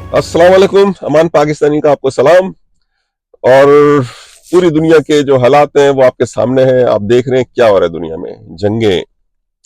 अस्सलाम वालेकुम। अमान पाकिस्तानी का आपको सलाम। और पूरी दुनिया के जो हालात हैं वो आपके सामने हैं। आप देख रहे हैं क्या हो रहा है दुनिया में, जंगें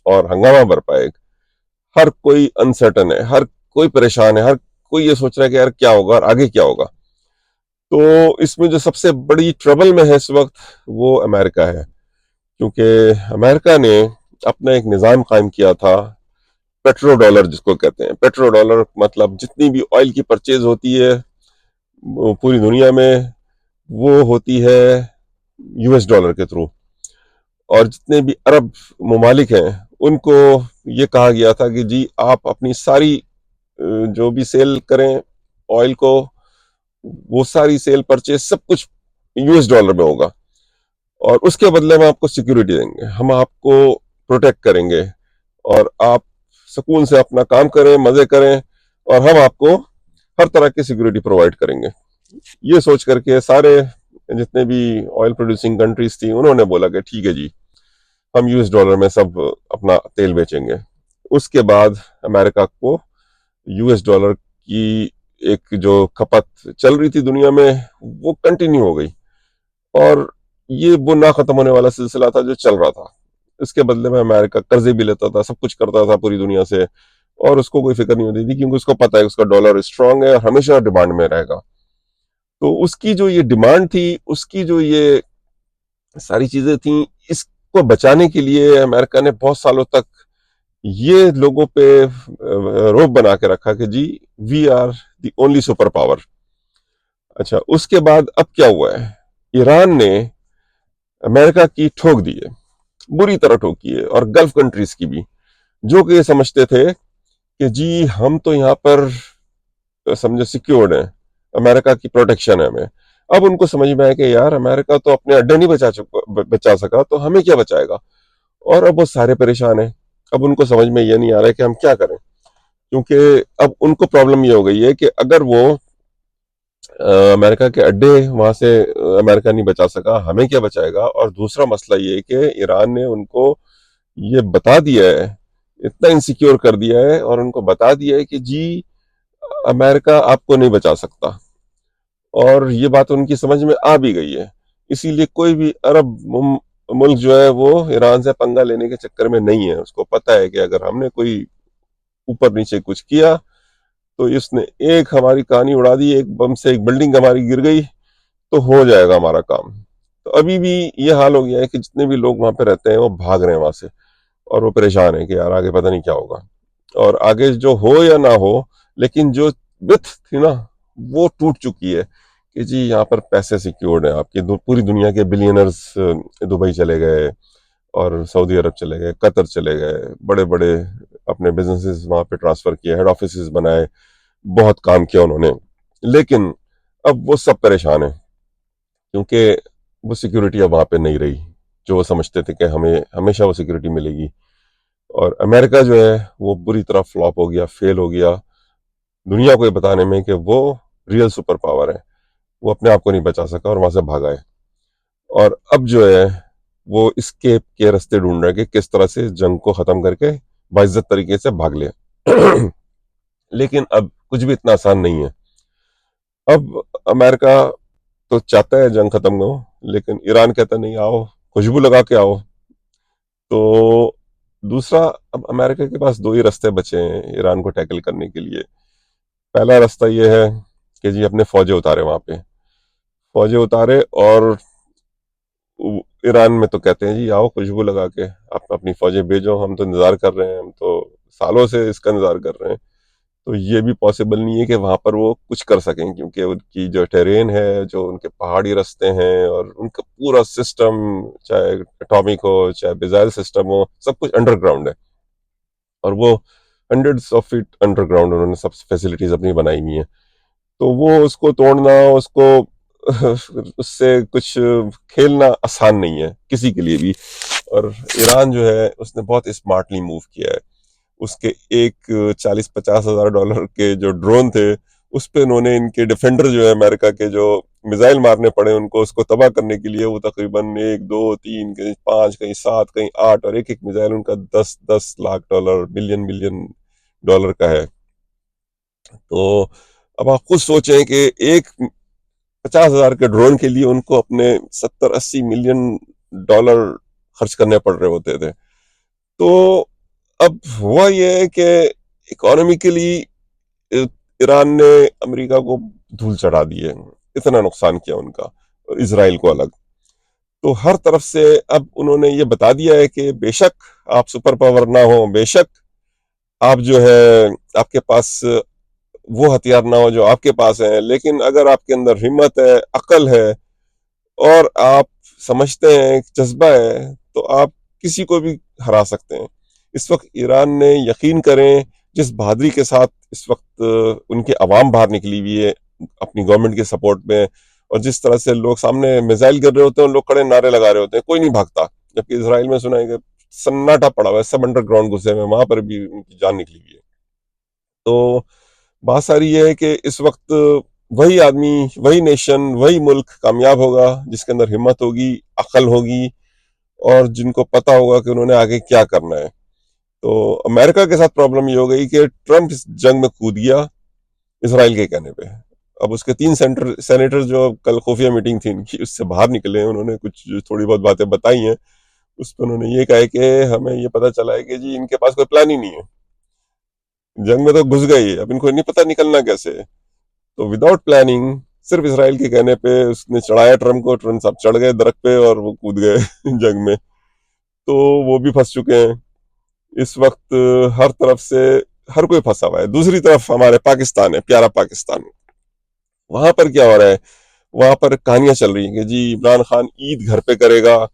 और हंगामा बरपा है। हर कोई अनसर्टन है, हर कोई परेशान है, हर कोई ये सोच रहा है कि यार क्या होगा और आगे क्या होगा। तो इसमें जो सबसे बड़ी ट्रबल में है इस वक्त वो अमेरिका है, क्योंकि अमेरिका ने अपना एक निज़ाम कायम किया था, पेट्रो डॉलर जिसको कहते हैं। पेट्रो डॉलर मतलब जितनी भी ऑयल की परचेज होती है वो पूरी दुनिया में, वो होती है यूएस डॉलर के थ्रू। और जितने भी अरब ममालिक हैं उनको ये कहा गया था कि जी आप अपनी सारी जो भी सेल करें ऑयल को, वो सारी सेल परचेज सब कुछ यूएस डॉलर में होगा, और उसके बदले में आपको सिक्योरिटी देंगे, हम आपको प्रोटेक्ट करेंगे, और आप सुकून से अपना काम करें, मजे करें, और हम आपको हर तरह की सिक्योरिटी प्रोवाइड करेंगे। ये सोच करके सारे जितने भी ऑयल प्रोड्यूसिंग कंट्रीज थी उन्होंने बोला कि ठीक है जी, हम यूएस डॉलर में सब अपना तेल बेचेंगे। उसके बाद अमेरिका को यूएस डॉलर की एक जो खपत चल रही थी दुनिया में वो कंटिन्यू हो गई, और ये वो ना खत्म होने वाला सिलसिला था जो चल रहा था। इसके बदले में अमेरिका कर्जे भी लेता था, सब कुछ करता था पूरी दुनिया से, और उसको कोई फिक्र नहीं होती थी क्योंकि उसको पता है उसका डॉलर स्ट्रांग है और हमेशा डिमांड में रहेगा। तो उसकी जो ये डिमांड थी, उसकी जो ये सारी चीजें थी, इसको बचाने के लिए अमेरिका ने बहुत सालों तक ये लोगों पे रोब बना के रखा कि जी we are the only super power. अच्छा, उसके बाद अब क्या हुआ है, ईरान ने अमेरिका की ठोक दी है, बुरी तरह ठोकी है, और गल्फ कंट्रीज की भी, जो कि ये समझते थे कि जी हम तो यहाँ पर समझे सिक्योर्ड है, अमेरिका की प्रोटेक्शन है हमें। अब उनको समझ में आया कि यार अमेरिका तो अपने अड्डे नहीं बचा सका, तो हमें क्या बचाएगा। और अब वो सारे परेशान हैं। अब उनको समझ में ये नहीं आ रहा है कि हम क्या करें, क्योंकि अब उनको प्रॉब्लम ये हो गई है कि अगर वो अमेरिका के अड्डे वहां से अमेरिका नहीं बचा सका, हमें क्या बचाएगा। और दूसरा मसला ये है कि ईरान ने उनको ये बता दिया है, इतना इनसिक्योर कर दिया है और उनको बता दिया है कि जी अमेरिका आपको नहीं बचा सकता। और ये बात उनकी समझ में आ भी गई है। इसीलिए कोई भी अरब मुल्क जो है वो ईरान से पंगा लेने के चक्कर में नहीं है। उसको पता है कि अगर हमने कोई ऊपर नीचे कुछ किया तो इसने एक हमारी कहानी उड़ा दी, एक बम से एक बिल्डिंग हमारी गिर गई तो हो जाएगा हमारा काम। तो अभी भी ये हाल हो गया है कि जितने भी लोग वहां पे रहते हैं वो भाग रहे हैं वहां से, और वो परेशान है कि यार आगे पता नहीं क्या होगा। और आगे जो हो या ना हो, लेकिन जो मिथ थी ना वो टूट चुकी है कि जी यहाँ पर पैसे सिक्योर्ड हैं आपकी। पूरी दुनिया के बिलियनर्स दुबई चले गए, और सऊदी अरब चले गए, कतर चले गए, बड़े बड़े अपने बिजनेसेस वहां पे ट्रांसफर किए, हेड ऑफिस बनाए, बहुत काम किया उन्होंने। लेकिन अब वो सब परेशान है, क्योंकि वो सिक्योरिटी अब वहां पे नहीं रही जो वो समझते थे कि हमें हमेशा वो सिक्योरिटी मिलेगी। और अमेरिका जो है वो बुरी तरह फ्लॉप हो गया, फेल हो गया दुनिया को ये बताने में कि वो रियल सुपर पावर है। वो अपने आप को नहीं बचा सका और वहां से भागा है। और अब जो है वो escape के रास्ते ढूंढ रहे हैं कि किस तरह से जंग को खत्म करके बाइज्जत तरीके से भाग ले। लेकिन अब कुछ भी इतना आसान नहीं है। अब अमेरिका तो चाहता है जंग खत्म हो, लेकिन ईरान कहता नहीं, आओ खुशबू लगा के आओ। तो दूसरा, अब अमेरिका के पास दो ही रास्ते बचे हैं ईरान को टैकल करने के लिए। पहला रास्ता ये है कि जी अपने फौजें उतारे वहां पे, फौजें उतारे, और ईरान में तो कहते हैं जी आओ खुशबू लगा के आप अपनी फौजें भेजो, हम तो इंतजार कर रहे हैं, हम तो सालों से इसका इंतजार कर रहे हैं। तो ये भी पॉसिबल नहीं है कि वहां पर वो कुछ कर सकें, क्योंकि उनकी जो टेरेन है, जो उनके पहाड़ी रास्ते हैं, और उनका पूरा सिस्टम, चाहे एटॉमिक हो चाहे मिसाइल सिस्टम हो, सब कुछ अंडरग्राउंड है। और वो हंड्रेड्स ऑफ फीट अंडरग्राउंड उन्होंने सब फैसिलिटीज अपनी बनाई हुई हैं। तो वो उसको तोड़ना, उसको उससे कुछ खेलना आसान नहीं है किसी के लिए भी। और ईरान जो है उसने बहुत स्मार्टली मूव किया है। उसके एक 40-50 हज़ार डॉलर के जो ड्रोन थे, उस पे उन्होंने इनके डिफेंडर जो है अमेरिका के, जो मिसाइल मारने पड़े उनको उसको तबाह करने के लिए, वो तकरीबन 1 2 3 कहीं 5 कहीं 7 कहीं 8, और एक एक मिसाइल उनका 10-10 lakh dollar, billion billion dollar का है। तो अब आप खुद सोचें कि एक 50,000 के ड्रोन के लिए उनको अपने 70-80 मिलियन डॉलर खर्च करने पड़ रहे होते थे। तो अब हुआ ये है कि इकोनॉमिकली ईरान ने अमेरिका को धूल चढ़ा दी है, इतना नुकसान किया उनका, और इसराइल को अलग। तो हर तरफ से अब उन्होंने ये बता दिया है कि बेशक आप सुपर पावर ना हो, बेशक आप जो है आपके पास वो हथियार ना हो जो आपके पास है, लेकिन अगर आपके अंदर हिम्मत है, अकल है, और आप समझते हैं, जज्बा है, तो आप किसी को भी हरा सकते हैं। इस वक्त ईरान ने, यकीन करें, जिस बहादुरी के साथ इस वक्त उनके अवाम बाहर निकली हुई है अपनी गवर्नमेंट के सपोर्ट में, और जिस तरह से लोग सामने मिसाइल गिर रहे होते हैं, लोग खड़े नारे लगा रहे होते हैं, कोई नहीं भागता। जबकि इसराइल में सुना है कि सन्नाटा पड़ा हुआ है, सब अंडरग्राउंड घुसे हुए हैं, वहां पर भी उनकी जान निकली हुई है। तो बात सारी ये है कि इस वक्त वही आदमी, वही नेशन, वही मुल्क कामयाब होगा जिसके अंदर हिम्मत होगी, अकल होगी, और जिनको पता होगा कि उन्होंने आगे क्या करना है। तो अमेरिका के साथ प्रॉब्लम ये हो गई कि ट्रंप इस जंग में कूद गया इसराइल के कहने पे। अब उसके 3 सेनेटर जो कल खुफिया मीटिंग थी इनकी, उससे बाहर निकले हैं, उन्होंने कुछ जो थोड़ी बहुत बातें बताई हैं, उस पर उन्होंने ये कहा है कि हमें ये पता चला है कि जी इनके पास कोई प्लान ही नहीं है, जंग में तो घुस गई, अब इनको नहीं पता निकलना कैसे है। तो विदाउट प्लानिंग, सिर्फ इसराइल के कहने पे उसने चढ़ाया ट्रम्प को, ट्रम्प साहब चढ़ गए दरख्त पे और वो कूद गए जंग में। तो वो भी फंस चुके हैं इस वक्त। हर तरफ से हर कोई फंसा हुआ है। दूसरी तरफ हमारे पाकिस्तान है, प्यारा पाकिस्तान, वहां पर क्या हो रहा है? वहां पर कहानियां चल रही हैं कि जी इमरान खान ईद घर पे करेगा,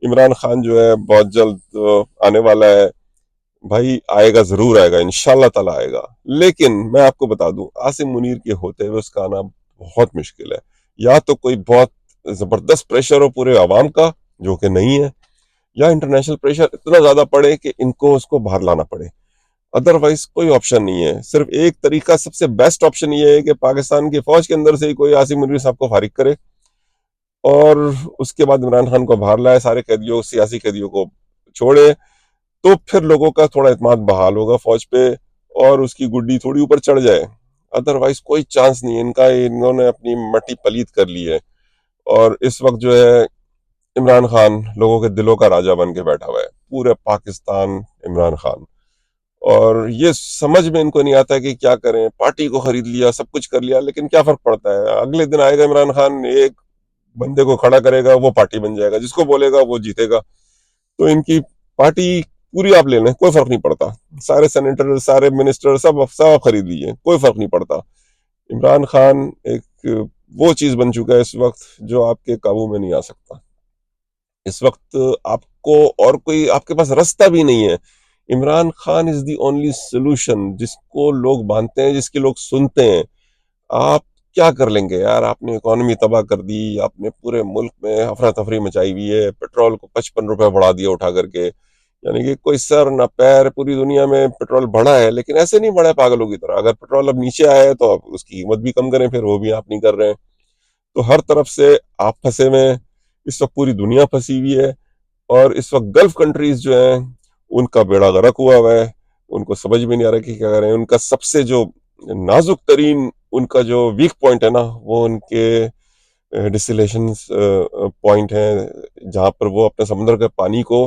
इमरान खान जो है बहुत जल्द आने वाला है। भाई आएगा, जरूर आएगा, इंशाल्लाह ताला आएगा। लेकिन मैं आपको बता दूं, आसिम मुनीर के होते हुए उसका आना बहुत मुश्किल है। या तो कोई बहुत जबरदस्त प्रेशर हो पूरे अवाम का, जो कि नहीं है, या इंटरनेशनल प्रेशर इतना ज्यादा पड़े कि इनको उसको बाहर लाना पड़े। अदरवाइज कोई ऑप्शन नहीं है। सिर्फ एक तरीका, सबसे बेस्ट ऑप्शन ये है कि पाकिस्तान की फौज के अंदर से ही कोई आसिम मुनीर साहब को फारिग करे, और उसके बाद इमरान खान को बाहर लाए, सारे कैदियों, सियासी कैदियों को छोड़े। तो फिर लोगों का थोड़ा इत्मीनान बहाल होगा फौज पे, और उसकी गुड्डी थोड़ी ऊपर चढ़ जाए। अदरवाइज कोई चांस नहीं है इनका। इन्होंने अपनी मट्टी पलीत कर ली है, और इस वक्त जो है इमरान खान लोगों के दिलों का राजा बन के बैठा हुआ है, पूरे पाकिस्तान इमरान खान। और ये समझ में इनको नहीं आता है कि क्या करें। पार्टी को खरीद लिया, सब कुछ कर लिया, लेकिन क्या फर्क पड़ता है? अगले दिन आएगा इमरान खान, एक बंदे को खड़ा करेगा, वो पार्टी बन जाएगा, जिसको बोलेगा वो जीतेगा। तो इनकी पार्टी पूरी आप ले लें, कोई फर्क नहीं पड़ता। सारे सेनेटर, सारे मिनिस्टर, सब सब आप खरीद लीजिए, कोई फर्क नहीं पड़ता। इमरान खान एक वो चीज बन चुका है इस वक्त जो आपके काबू में नहीं आ सकता। इस वक्त आपको और कोई आपके पास रास्ता भी नहीं है। Imran Khan is the only solution, जिसको लोग मानते हैं, जिसके लोग सुनते हैं। आप क्या कर लेंगे यार? आपने इकोनॉमी तबाह कर दी, आपने पूरे मुल्क में अफरा तफरी मचाई हुई है, पेट्रोल को 55 रुपए बढ़ा दिया उठा करके। यानी कि कोई सर ना पैर, पूरी दुनिया में पेट्रोल बढ़ा है, लेकिन ऐसे नहीं बढ़ा है पागलों की तरह। अगर पेट्रोल अब नीचे आया है तो आप उसकी कीमत भी कम करें, फिर वो भी आप नहीं कर रहे हैं। तो हर तरफ से आप फंसे हुए हैं, इस वक्त पूरी दुनिया फंसी हुई है। और इस वक्त गल्फ कंट्रीज जो हैं उनका बेड़ा गर्क हुआ है। उनको समझ में नहीं आ रहा कि क्या करें। उनका सबसे जो नाजुक तरीन, उनका जो वीक पॉइंट है ना, वो उनके डिस्टिलेशन पॉइंट है, जहां पर वो अपने समुद्र के पानी को,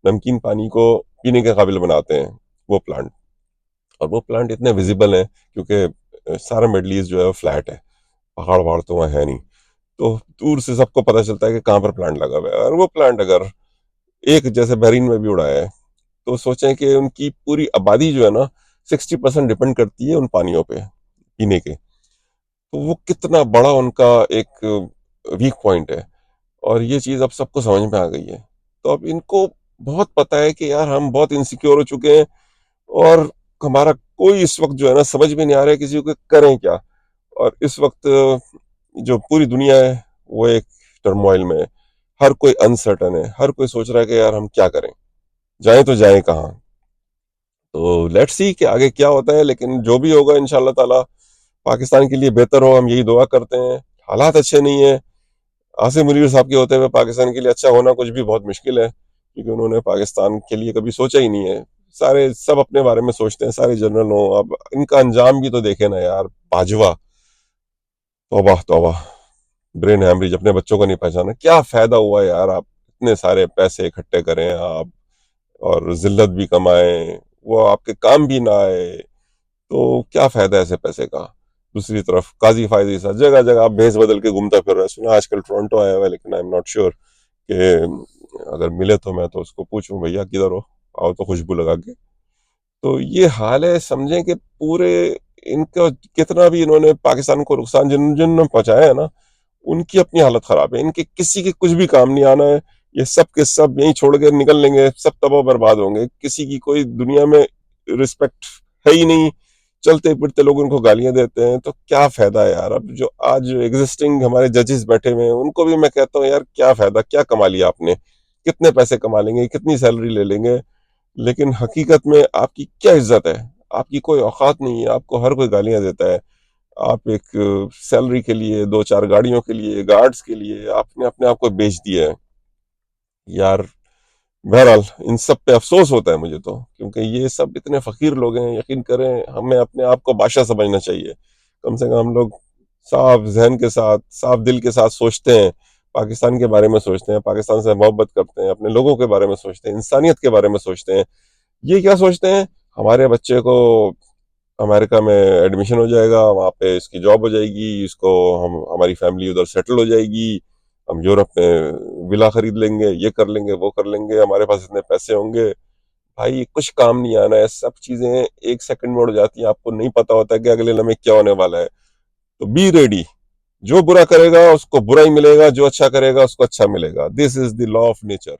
नमकीन पानी को पीने के काबिल बनाते हैं, वो प्लांट। और वो प्लांट इतने विजिबल हैं क्योंकि सारा मिडल ईस्ट जो है वो फ्लैट है, पहाड़ वहाड़ तो वहाँ है नहीं। तो दूर से सबको पता चलता है कि कहाँ पर प्लांट लगा हुआ है। और वो प्लांट अगर एक जैसे बहरीन में भी उड़ा है, तो सोचें कि उनकी पूरी आबादी जो है ना, 60% डिपेंड करती है उन पानियों पे पीने के। तो वो कितना बड़ा उनका एक वीक पॉइंट है। और ये चीज अब सबको समझ में आ गई है। तो अब इनको बहुत पता है कि यार हम बहुत इनसिक्योर हो चुके हैं, और हमारा कोई इस वक्त जो है ना समझ में नहीं आ रहा है किसी को करें क्या। और इस वक्त जो पूरी दुनिया है वो एक टर्मोइल में है। हर कोई अनसर्टन है, हर कोई सोच रहा है कि यार हम क्या करें, जाएं तो जाएं कहाँ। तो लेट्स सी कि आगे क्या होता है, लेकिन जो भी होगा इंशाल्लाह ताला पाकिस्तान के लिए बेहतर हो, हम यही दुआ करते हैं। हालात अच्छे नहीं है। आसिम मुनीर साहब के होते हुए पाकिस्तान के लिए अच्छा होना कुछ भी बहुत मुश्किल है, क्योंकि उन्होंने पाकिस्तान के लिए कभी सोचा ही नहीं है। सारे सब अपने बारे में सोचते हैं, सारे जनरल हो। अब इनका अंजाम भी तो देखे ना यार, बाजवा तौबा तौबा, ब्रेन हैमरेज, अपने बच्चों को नहीं पहचाना। क्या फायदा हुआ यार, आप इतने सारे पैसे इकट्ठे करें आप, और जिल्लत भी कमाएं, वो आपके काम भी ना आए, तो क्या फायदा है ऐसे पैसे का। दूसरी तरफ काजी फायदे सा जगह जगह आप भेस बदल के घूमता फिर रहे हैं। सुना आजकल टोरंटो आया हुआ है, लेकिन आई एम नॉट श्योर कि अगर मिले तो मैं तो उसको पूछूं, भैया किधर हो, आओ तो खुशबू लगा के। तो ये हाल है, समझें कि पूरे इनका कितना भी इन्होंने पाकिस्तान को नुकसान जिन जिन पहुंचाया है ना, उनकी अपनी हालत खराब है, इनके किसी के कुछ भी काम नहीं आना है। ये सब के सब यहीं छोड़ के निकल लेंगे, सब तबाह बर्बाद होंगे, किसी की कोई दुनिया में रिस्पेक्ट है ही नहीं। चलते फिरते लोग उनको गालियां देते हैं, तो क्या फायदा है यार। अब जो आज एग्जिस्टिंग हमारे जजेस बैठे हुए हैं, उनको भी मैं कहता हूँ यार क्या फायदा, क्या कमा लिया आपने, कितने पैसे कमा लेंगे, कितनी सैलरी ले लेंगे, लेकिन हकीकत में आपकी क्या इज्जत है। आपकी कोई औकात नहीं है, आपको हर कोई गालियां देता है। आप एक सैलरी के लिए, दो चार गाड़ियों के लिए, गार्ड्स के लिए आपने अपने आप को बेच दिया है यार। बहरहाल इन सब पे अफसोस होता है मुझे तो, क्योंकि ये सब इतने फकीर लोग हैं। यकीन करें, हमें अपने आप को बादशाह समझना चाहिए। कम से कम हम लोग साफ जहन के साथ, साफ दिल के साथ सोचते हैं, पाकिस्तान के बारे में सोचते हैं, पाकिस्तान से मोहब्बत करते हैं, अपने लोगों के बारे में सोचते हैं, इंसानियत के बारे में सोचते हैं। ये क्या सोचते हैं, हमारे बच्चे को अमेरिका में एडमिशन हो जाएगा, वहाँ पे इसकी जॉब हो जाएगी, इसको हम हमारी फैमिली उधर सेटल हो जाएगी, हम यूरोप में विला खरीद लेंगे, ये कर लेंगे, वो कर लेंगे, हमारे पास इतने पैसे होंगे। भाई कुछ काम नहीं आना है, सब चीजें एक सेकंड में उड़ जाती हैं, आपको नहीं पता होता है कि अगले लम्हे क्या होने वाला है। तो बी रेडी, जो बुरा करेगा उसको बुरा ही मिलेगा, जो अच्छा करेगा उसको अच्छा मिलेगा। This is the law of nature.